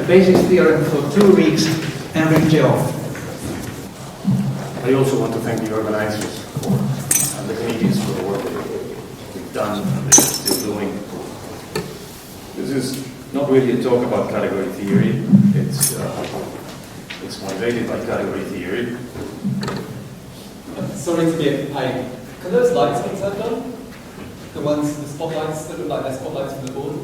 basis theorem for 2 weeks and ripped it off. I also want to thank the organizers and the committees for the work that we've done and they're still doing. This is not really a talk about category theory. It's motivated by category theory. Sorry to be a pain. Can those lights be turned on? The ones, the spotlights that look like they're spotlights from the board?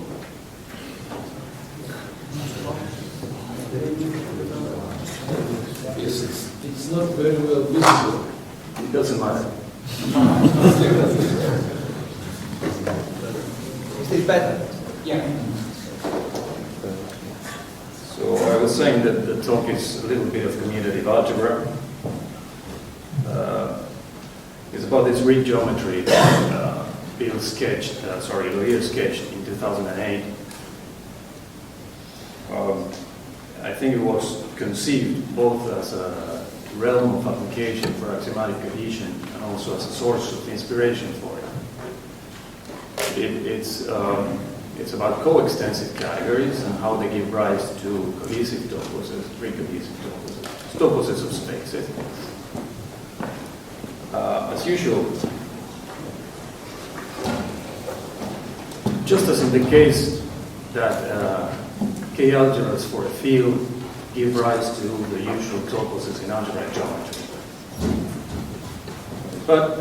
Yes, it's not very well visible. It doesn't matter. Is this better? Yeah. So I was saying that the talk is a little bit of commutative algebra. It's about this grid geometry that Lear sketched in 2008. I think it was conceived both as a realm of application for axiomatic cohesion and also as a source of inspiration for it. It's about coextensive categories and how they give rise to cohesive toposes, pre-cohesive toposes of spaces. As usual, just as in the case that K-algebras for a field give rise to the usual toposes in algebraic geometry. But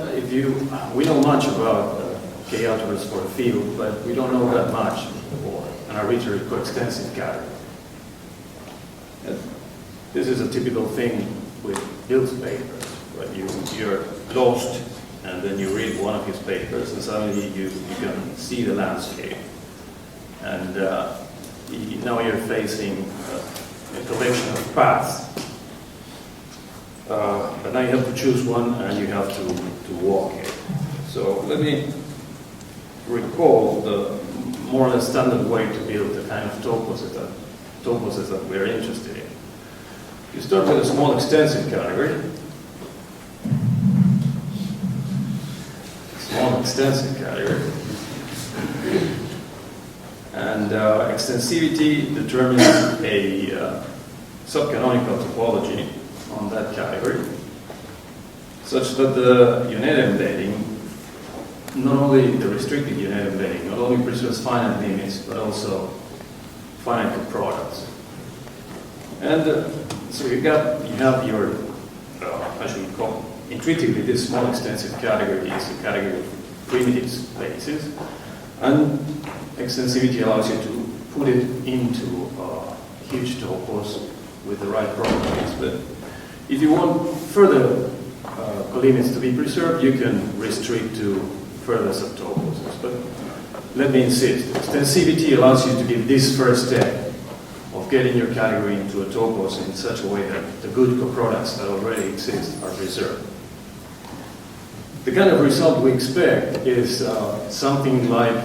we know much about K-algebras for a field, but we don't know that much for an arbitrary coextensive category. This is a typical thing with Hill's papers, but you're lost and then you read one of his papers and suddenly you can see the landscape. And now you're facing a collection of paths. But now you have to choose one and you have to walk it. So let me recall the more or less standard way to build the kind of toposes that we're interested in. You start with a small extensive category. And extensivity determines a subcanonical topology on that category, such that the unit embedding, not only the restricted unit embedding, not only preserves finite limits, but also finite coproducts. And so you have your, I should call intuitively, this small extensive category is a category of primitive spaces, and extensivity allows you to put it into huge topos with the right properties. But if you want further colimits to be preserved, you can restrict to further subtoposes. But let me insist, extensivity allows you to give this first step of getting your category into a topos in such a way that the good coproducts that already exist are preserved. The kind of result we expect is something like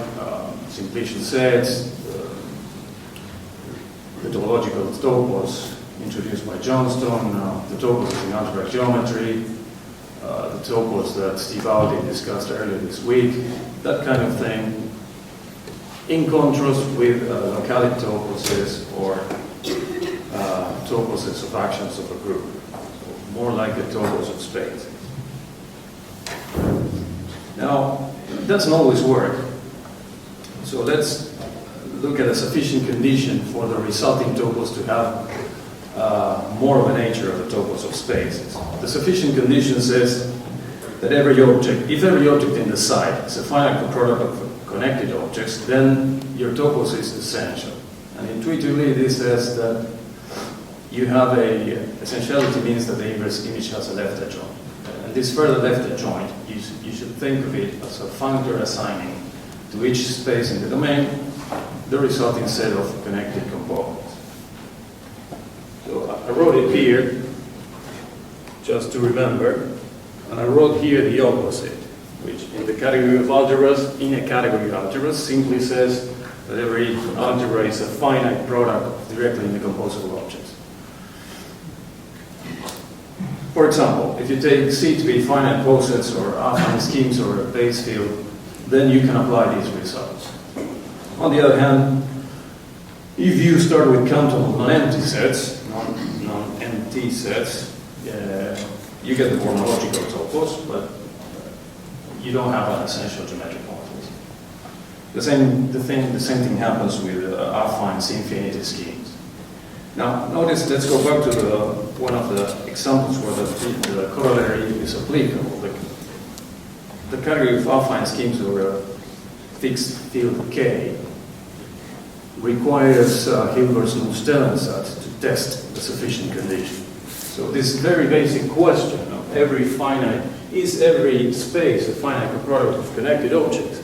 simplicial sets, the topological topos introduced by Johnstone, the topos in algebraic geometry, the topos that Steve Audi discussed earlier this week, that kind of thing, in contrast with locality toposes or toposes of actions of a group, so more like the topos of spaces. Now, it doesn't always work. So let's look at a sufficient condition for the resulting topos to have more of a nature of a topos of spaces. The sufficient condition says that if every object in the site is a finite coproduct of connected objects, then your topos is essential. And intuitively, this says that you have essentiality means that the inverse image has a left adjoint. And this further left adjoint, you should think of it as a functor assigning to each space in the domain the resulting set of connected components. So I wrote it here just to remember, and I wrote here the opposite, which in the category of algebras, simply says that every algebra is a finite product of directly indecomposable objects. For example, if you take C to be finite posets or affine schemes or a base field, then you can apply these results. On the other hand, If you start with countable non-empty sets, non-empty sets, you get the morphological topos, but you don't have an essential geometric morphism. The same thing happens with affine infinity schemes. Now, notice, let's go back to one of the examples where the corollary is applicable. The category of affine schemes over a fixed field K requires Hilbert's Nullstellensatz to test the sufficient condition. So this very basic question of is every space a finite product of connected objects?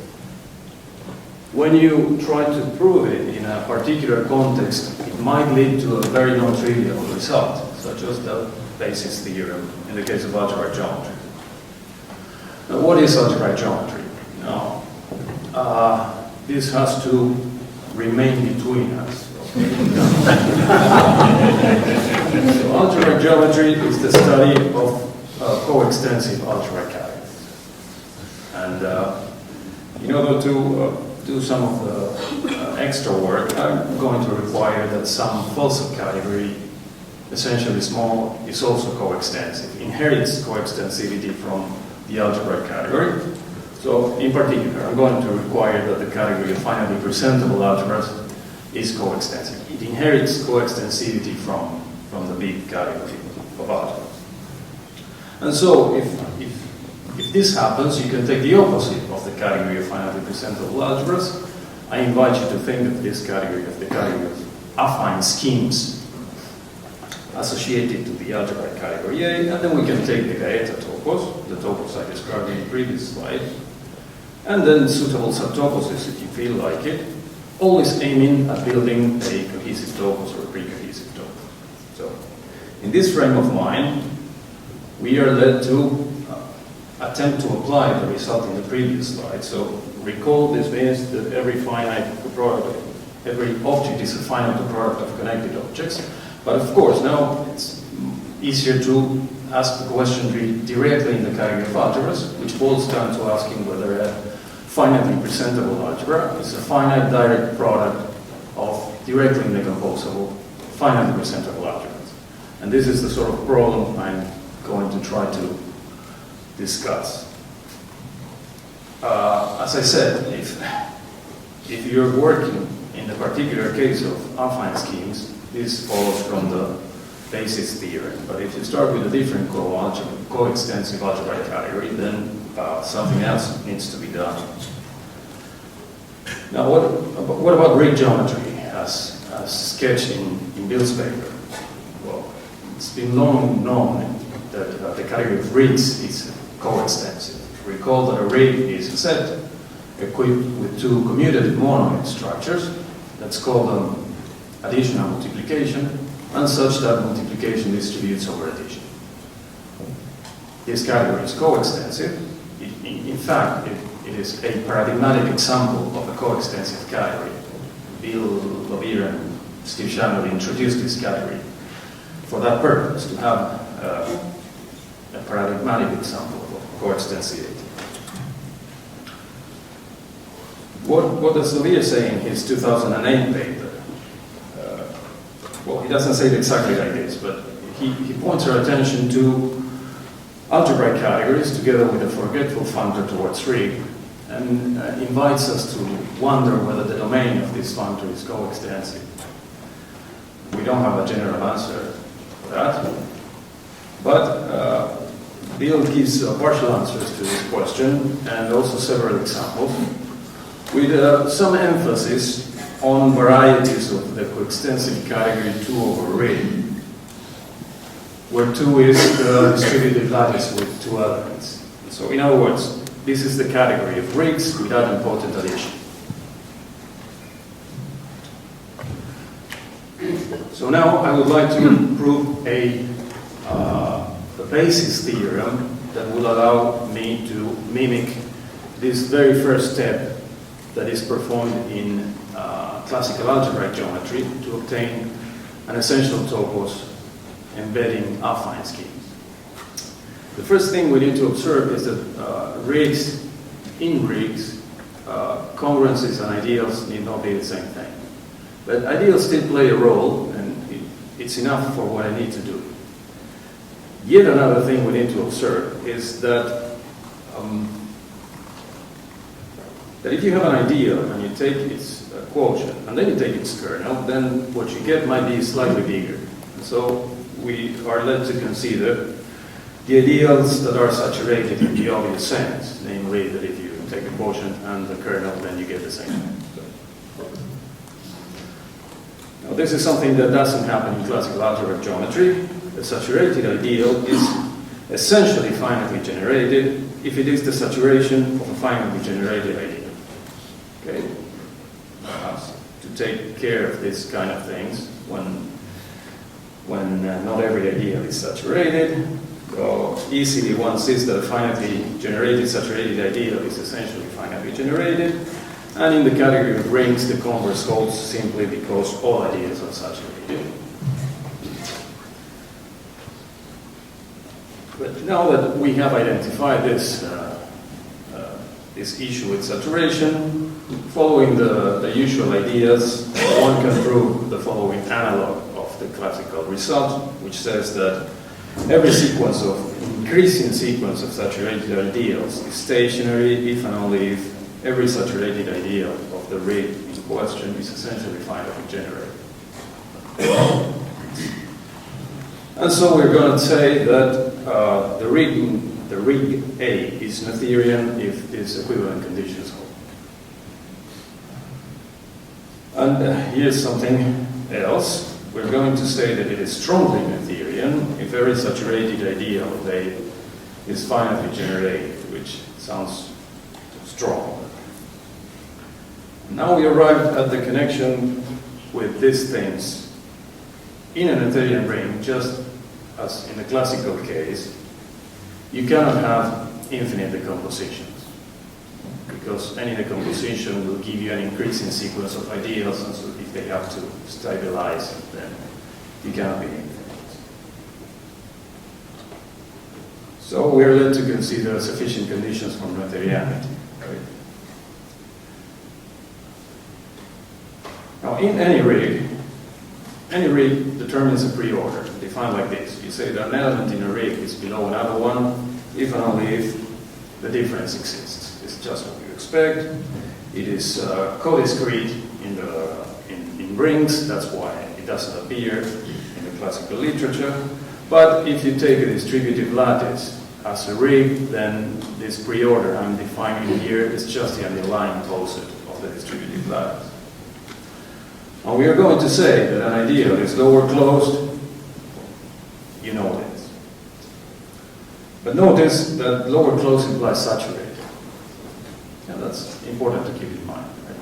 When you try to prove it in a particular context, it might lead to a very non-trivial result, such as the basis theorem in the case of algebraic geometry. Now, what is algebraic geometry? Now, this has to remain between us. So algebraic geometry is the study of coextensive algebraic categories. And in order to do some of the extra work, I'm going to require that some full subcategory, essentially small, is also coextensive, inherits coextensivity from the algebraic category. So in particular, I'm going to require that the category of finitely presentable algebras is coextensive. It inherits coextensivity from the big category of algebras. And so if this happens, you can take the opposite of the category of finitely presentable algebras. I invite you to think of this category of the category of affine schemes associated to the algebraic category A, and then we can take the Gaeta topos, the topos I described in the previous slide, and then suitable subtoposes if you feel like it, always aiming at building a cohesive topos or a pre-cohesive topos. So, in this frame of mind, we are led to attempt to apply the result in the previous slide. So, recall this means that every object is a finite product of connected objects. But of course, now it's easier to ask the question directly in the category of algebras, which boils down to asking whether a finitely presentable algebra is a finite direct product of directly decomposable finitely presentable algebras. And this is the sort of problem I'm going to try to discuss. As I said, if you're working in the particular case of affine schemes, this follows from the basis theorem. But if you start with a different coextensive algebraic category, then something else needs to be done. Now, what about rig geometry as sketched in Bill's paper? Well, it's been long known that the category of rigs is coextensive. Recall that a rig is a set equipped with two commutative monoid structures. Let's call them addition and multiplication, and such that multiplication distributes over addition. This category is coextensive. In fact, it is a paradigmatic example of a coextensive category. Bill Levere and Steve Shanley introduced this category for that purpose, to have a paradigmatic example of coextensivity. What does Levere say in his 2008 paper? Well, he doesn't say it exactly like this, but he points our attention to algebraic categories together with a forgetful functor towards rig, and invites us to wonder whether the domain of this functor is coextensive. We don't have a general answer for that, but Bill gives partial answers to this question and also several examples with some emphasis on varieties of the coextensive category 2 over rig, where 2 is the distributive lattice with 2 elements. So in other words, this is the category of rigs with idempotent addition. So now I would like to prove a basis theorem that will allow me to mimic this very first step that is performed in classical algebraic geometry to obtain an essential topos embedding affine schemes. The first thing we need to observe is that in rigs, congruencies and ideals need not be the same thing. But ideals still play a role, and it's enough for what I need to do. Yet another thing we need to observe is that that if you have an ideal and you take its quotient and then you take its kernel, then what you get might be slightly bigger. So we are led to consider the ideals that are saturated in the obvious sense, namely that if you take the quotient and the kernel, then you get the same thing. Now, this is something that doesn't happen in classical algebra geometry. The saturated ideal is essentially finitely generated if it is the saturation of a finitely generated ideal. Okay? To take care of this kind of things when not every ideal is saturated. So easily one sees that a finitely generated saturated ideal is essentially finitely generated, and in the category of rings the converse holds simply because all ideals are saturated. But now that we have identified this issue with saturation, following the usual ideas, one can prove the following analog of the classical result, which says that every increasing sequence of saturated ideals is stationary if and only if every saturated ideal of the ring in question is essentially finitely generated. And so we're going to say that the rig A is Noetherian if these equivalent conditions hold. And here's something else. We're going to say that it is strongly Noetherian if every saturated ideal of A is finitely generated, which sounds strong. Now we arrived at the connection with these things in a Noetherian ring, just as in the classical case. You cannot have infinite decompositions, because any decomposition will give you an increasing sequence of ideals, and so if they have to stabilize, then you cannot be infinite. So we are led to consider sufficient conditions for Noetherianity. Right? Now, in any rig determines a preorder, defined like this. You say that an element in a rig is below another one, if and only if the difference exists. It's just what you expect. It is co-discrete in rings, that's why it doesn't appear in the classical literature. But if you take a distributive lattice as a rig, then this preorder I'm defining here is just the underlying poset of the distributive lattice. And we are going to say that an ideal is lower closed. You know this. But notice that lower closed implies saturated. And that's important to keep in mind. Right?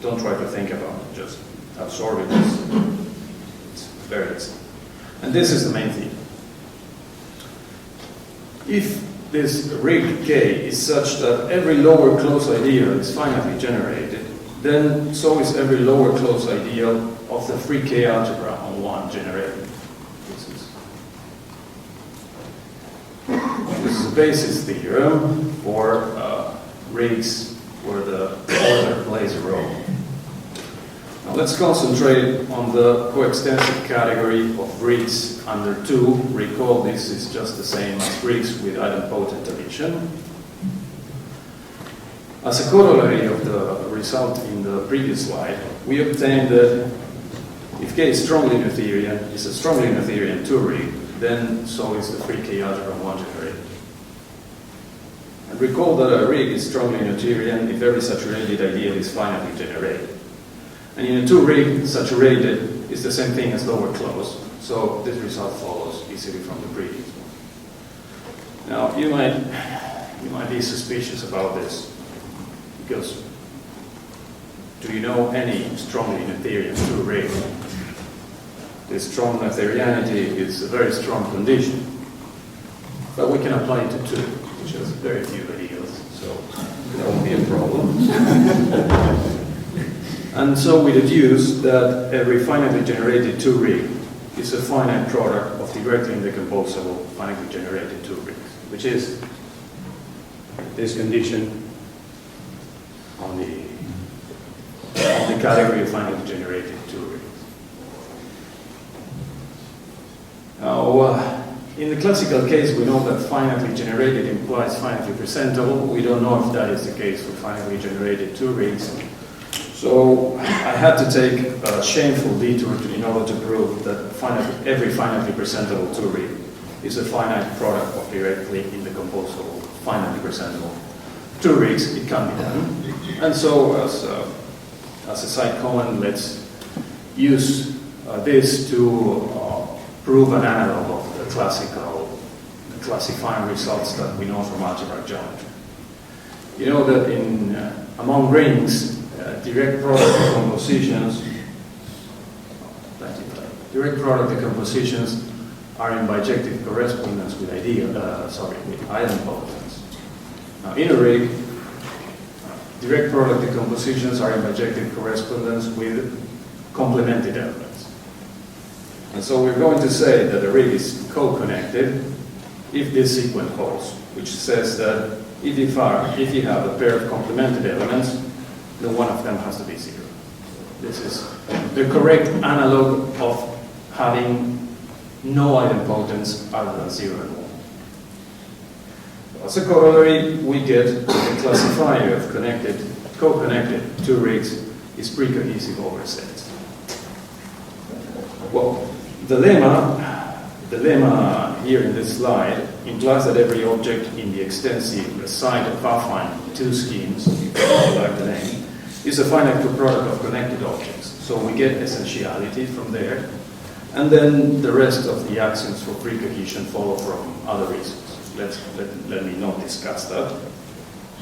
Don't try to think about it, just absorb it. It's very easy. And this is the main thing. If this rig K is such that every lower closed ideal is finitely generated, then so is every lower closed ideal of the free K algebra on 1 generated. This is a basis theorem for rigs where the order plays a role. Now let's concentrate on the coextensive category of rigs under 2. Recall this is just the same as rigs with idempotent addition. As a corollary of the result in the previous slide, we obtained that if K is strongly Noetherian, is a strongly Noetherian 2 rig, then so is the free K algebra 1 generated. And recall that a rig is strongly Noetherian if every saturated ideal is finitely generated. And in a 2 rig, saturated is the same thing as lower closed, so this result follows easily from the previous one. Now you might be suspicious about this, because do you know any strongly Noetherian 2 rig? This strong Noetherianity is a very strong condition, but we can apply it to 2, which has very few ideals, so that won't be a problem. And so we deduce that every finitely generated 2 rig is a finite product of directly indecomposable finitely generated 2 rigs, which is this condition on the category of finitely generated two rings. Now, in the classical case, we know that finitely generated implies finitely presentable. We don't know if that is the case for finitely generated two rings. So I had to take a shameful detour in order to prove that every finitely presentable two ring is a finite product of directly indecomposable finitely presentable two rings. It can be done. And so as a side comment, let's use this to prove an analog of the classical classifying results that we know from algebraic geometry. You know that in among rings, direct product decompositions are in bijective correspondence with idempotents. Now, in a ring, direct product decompositions are in bijective correspondence with complemented elements. And so we're going to say that a ring is co-connected if this sequence holds, which says that if you have a pair of complemented elements, then one of them has to be zero. This is the correct analog of having no idempotents other than 0 and 1. As a corollary, we get the classifier of co-connected two rings is precohesive over sets. Well, the lemma here in this slide implies that every object in the extensive side of affine two schemes, if you like the name, is a finite coproduct of connected objects. So we get essentiality from there, and then the rest of the axioms for precohesion follow from other reasons. Let me not discuss that.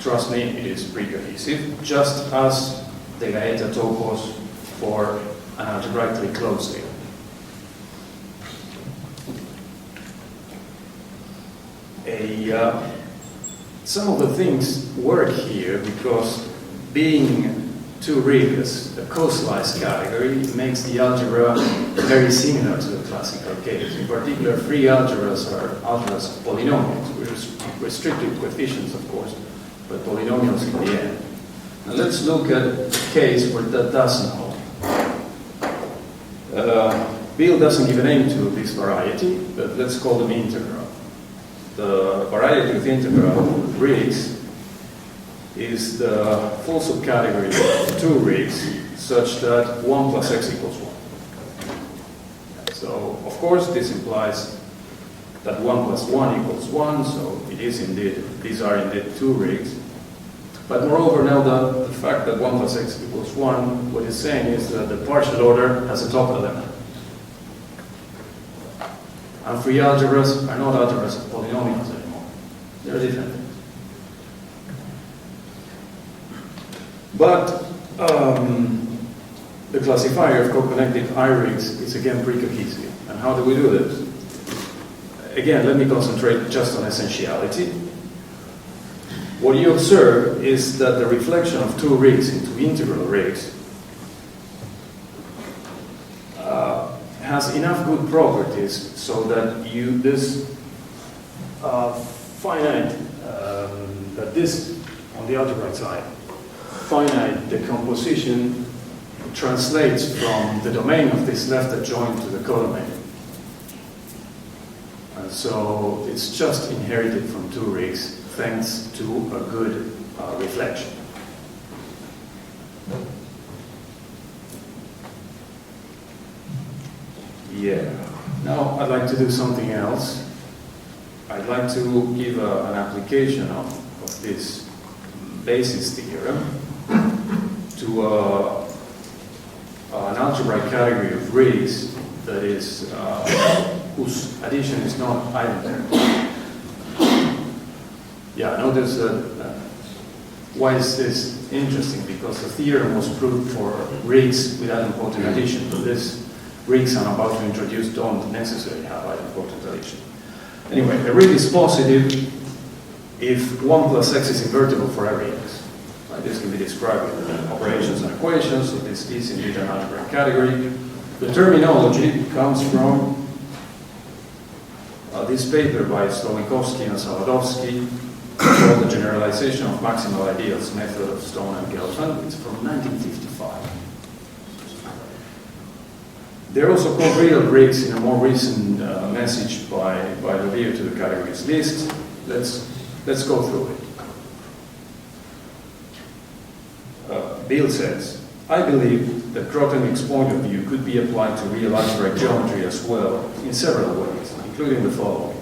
Trust me, it is precohesive, just as the Gaeta topos for an algebraically closed field. Some of the things work here because being two rings, a co-slice category, makes the algebra very similar to the classical case. In particular, free algebras are algebras of polynomials, with restricted coefficients, of course, but polynomials in the end. Now let's look at a case where that doesn't hold. Bill doesn't give a name to this variety, but let's call them integral. The variety of integral rings is the full subcategory of two rings such that 1 plus x equals 1. So, of course, this implies that 1 plus 1 equals 1, so it is indeed, these are indeed two rings. But moreover, now the fact that 1 plus x equals 1, what it's saying is that the partial order has a top element. And free algebras are not algebras of polynomials anymore. They're different. But the classifier of co-connected I-rings is again precohesive. And how do we do this? Again, let me concentrate just on essentiality. What you observe is that the reflection of two rings into integral rings has enough good properties so that this finite, that this on the algebraic side, finite decomposition translates from the domain of this left adjoint to the codomain. And so it's just inherited from two rings thanks to a good reflection. Yeah. Now I'd like to do something else. I'd like to give an application of this basis theorem to an algebraic category of rings that is whose addition is not idempotent. Yeah, notice why is this interesting? Because the theorem was proved for rings with idempotent addition, but these rings I'm about to introduce don't necessarily have idempotent addition. Anyway, a ring is positive if 1 plus x is invertible for every x. This can be described with operations and equations, so this is indeed an algebraic category. The terminology comes from this paper by Stromikovsky and Saladowski called The Generalization of Maximal Ideals Method of Stone and Gelfand. It's from 1955. They're also called real rigs in a more recent message by the review to the categories list. Let's go through it. Bill says, I believe that Grothendieck's point of view could be applied to real algebraic geometry as well in several ways, including the following.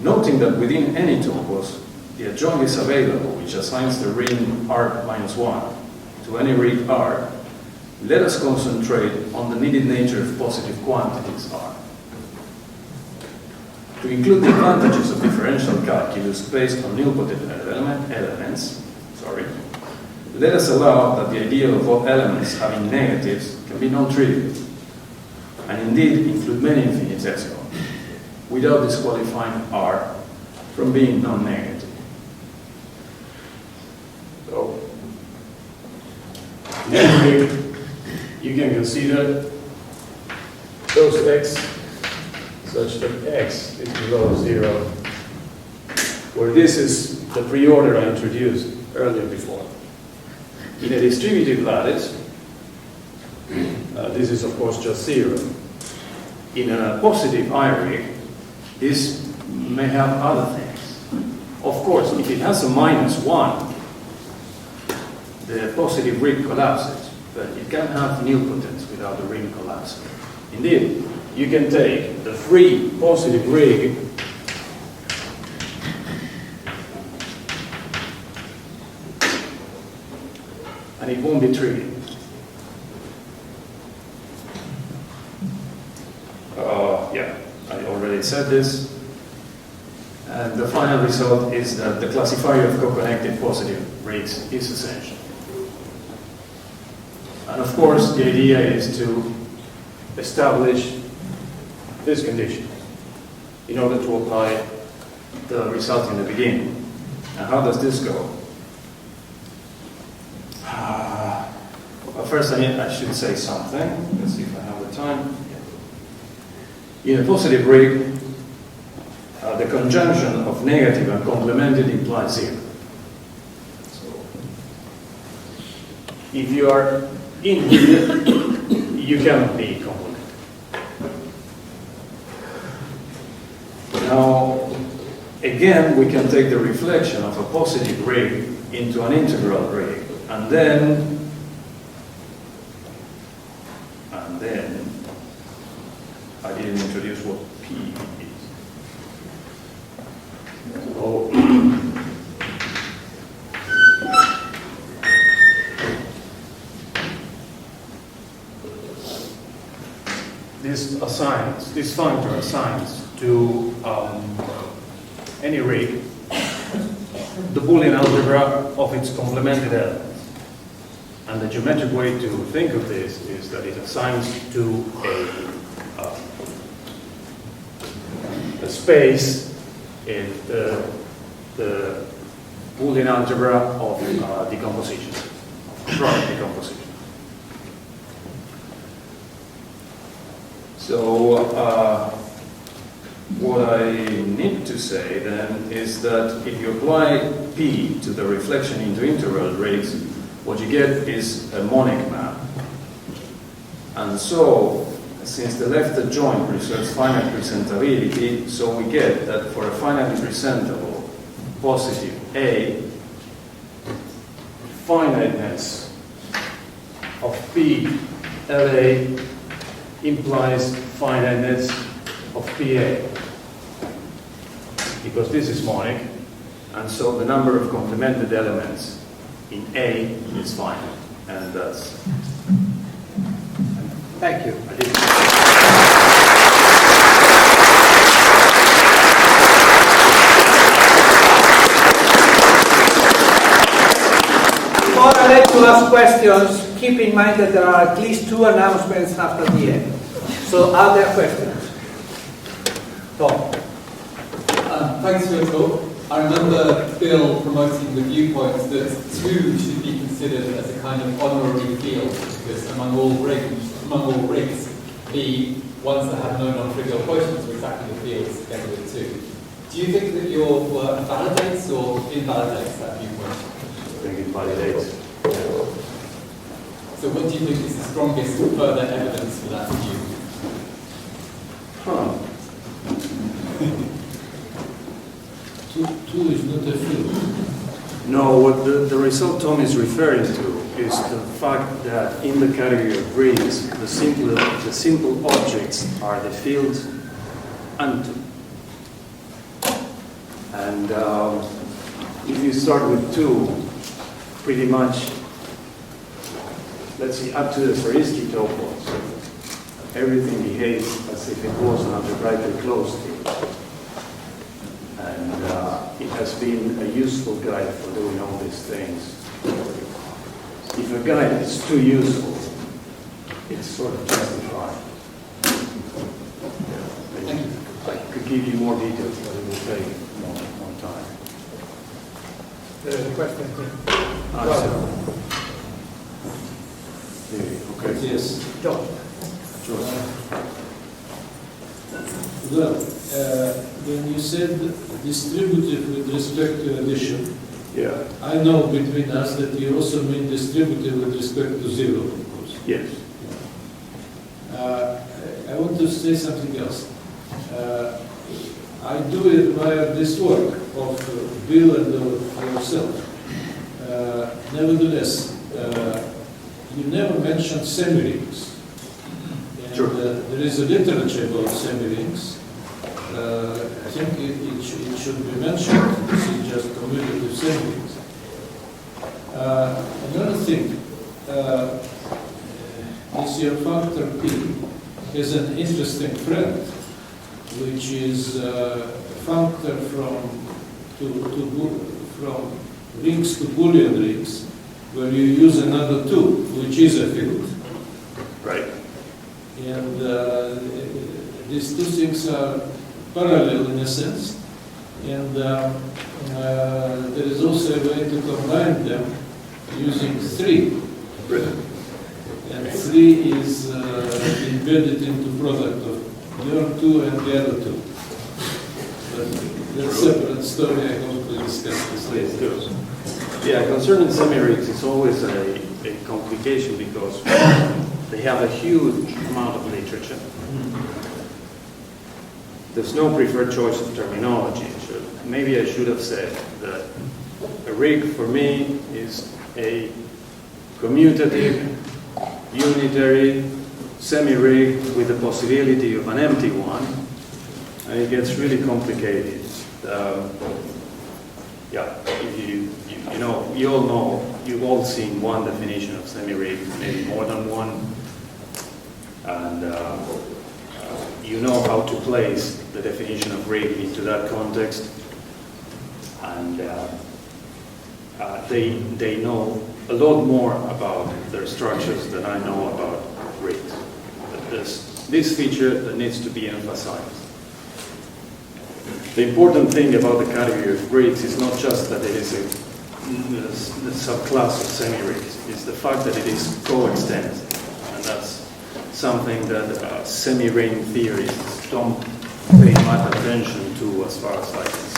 Noting that within any topos, the adjoint is available, which assigns the ring R-1 to any ring R, let us concentrate on the needed nature of positive quantities R. To include the advantages of differential calculus based on nilpotent elements, let us allow that the idea of all elements having negatives can be non-trivial, and indeed include many infinitesimal, without disqualifying R from being non-negative. So, you can consider those x such that x is below 0, where this is the pre-order I introduced earlier before. In a distributive lattice, this is of course just 0. In a positive I-rig, this may have other things. Of course, if it has a -1, the positive rig collapses, but it can have nilpotence without the ring collapsing. Indeed, you can take the free positive rig and it won't be trivial. Yeah, I already said this. And the final result is that the classifier of co-connected positive rigs is essential. And of course, the idea is to establish this condition in order to apply the result in the beginning. And how does this go? Well, first I should say something. Let's see if I have the time. In a positive rig, the conjunction of negative and complemented implies 0. So, if you are in here, you cannot be complemented. Now, again, we can take the reflection of a positive rig into an integral rig, and then I didn't introduce what P is. Oh. This functor assigns to any rig the Boolean algebra of its complemented elements. And the geometric way to think of this is that it assigns to a space in the Boolean algebra of decompositions, of product decomposition. So what I need to say then is that if you apply P to the reflection into integral rigs, what you get is a monic map. And so, since the left adjoint preserves finite presentability, so we get that for a finitely presentable positive A, finiteness of P LA implies finiteness of PA, because this is monic, and so the number of complemented elements in A is finite, and that's. Thank you. Before I let you ask questions, keep in mind that there are at least 2 announcements after the end. So, are there questions? Tom. Thanks for your talk. I remember Bill promoting the viewpoints that 2 should be considered as a kind of honorary field, because among all rigs, the ones that have no non-trivial quotients are exactly the fields together with 2. Do you think that your work validates or invalidates that viewpoint? I think it validates. So what do you think is the strongest further evidence for that view? Huh. Two is not a field. No, what the result Tom is referring to is the fact that in the category of rings, the simple objects are the field and two. And if you start with two, pretty much, let's see, up to the Zariski topos, everything behaves as if it was an algebraically closed field. And it has been a useful guide for doing all these things. If a guide is too useful, it's sort of justified. I could give you more details, but it will take more time. There is a question here. Okay. Yes. John. Well, when you said distributive with respect to addition, Yeah. I know between us that you also mean distributive with respect to zero, of course. Yes. I want to say something else. I do admire this work of Bill and of yourself. Nevertheless, you never mentioned semi-rings. And Sure. there is a literature about semi-rings. I think it should be mentioned. This is just commutative semi-rings. Another thing, is your factor P has an interesting friend, which is a functor from rings to Boolean rings, where you use another two, which is a field. Right. And these two things are parallel in a sense, and there is also a way to combine them using three. And three is embedded into product of your two and the other two. But that's a separate story. I hope to discuss this later. Yeah, concerning semi-rings, it's always a complication because they have a huge amount of literature. There's no preferred choice of terminology. Maybe I should have said that a rig for me is a commutative, unitary, semi-rig with the possibility of an empty one, and it gets really complicated. You all know, you've all seen one definition of semi-rig, maybe more than one, and you know how to place the definition of rig into that context, and they know a lot more about their structures than I know about rigs. But there's this feature that needs to be emphasized. The important thing about the category of rigs is not just that it is a subclass of semi-rigs, it's the fact that it is coextensive, and that's something that semi-ring theorists don't pay much attention to as far as I can see.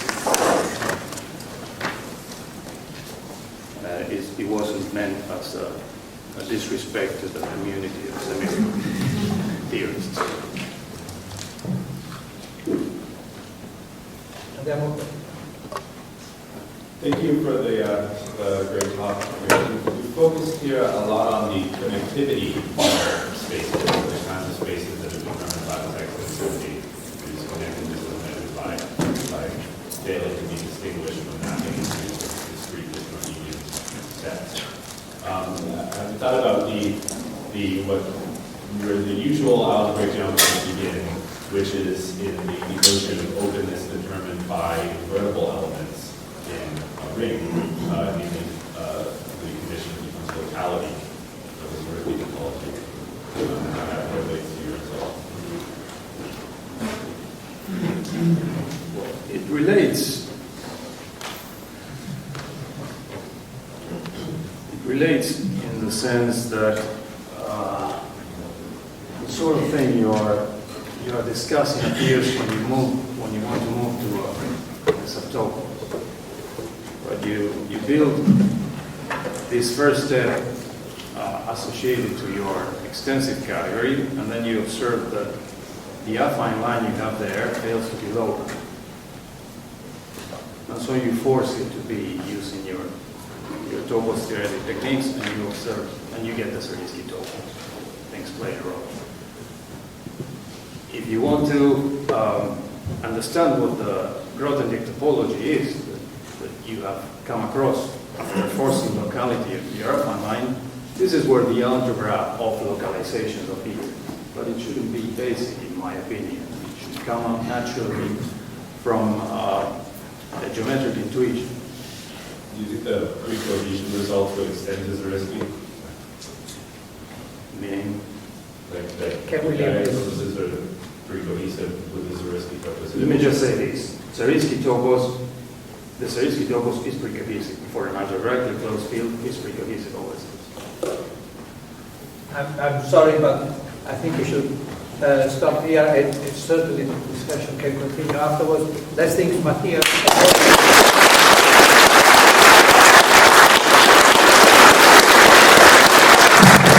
It wasn't meant as a disrespect to the community of semi-ring theorists. Thank you for the great talk. We focused here a lot on the connectivity spaces, the kinds of spaces that are determined by the extensivity. These connectedness are measured by data to be distinguished from mapping into discrete discontinuous sets. I've thought about what the usual algebraic geometry begin, which is in the notion of openness determined by invertible elements in a ring, namely the condition of difference locality of the vertically topology. How that relates to your result. It relates in the sense that the sort of thing you are discussing appears when you want to move to a subtopo. But you build this first step associated to your extensive category, and then you observe that the affine line you have there fails to be lower. And so you force it to be using your topos theoretic techniques, and you observe, and you get the Zariski topos. Things play a role. If you want to understand what the Grothendieck topology is that you have come across after forcing locality of your affine line, this is where the algebra of localizations appears. But it shouldn't be basic, in my opinion. It should come up naturally from a geometric intuition. Do you think the pre-cohesion result would extend to Zariski? Meaning, Like Can we the leave this? toposes are pre-cohesive with the Zariski topos? let me just say this. Zariski topos, the Zariski topos is pre-cohesive. For an algebraically closed field, it's pre-cohesive always. I'm sorry, but I think we should stop here. It's certainly the discussion can continue afterwards. Let's think, Matías.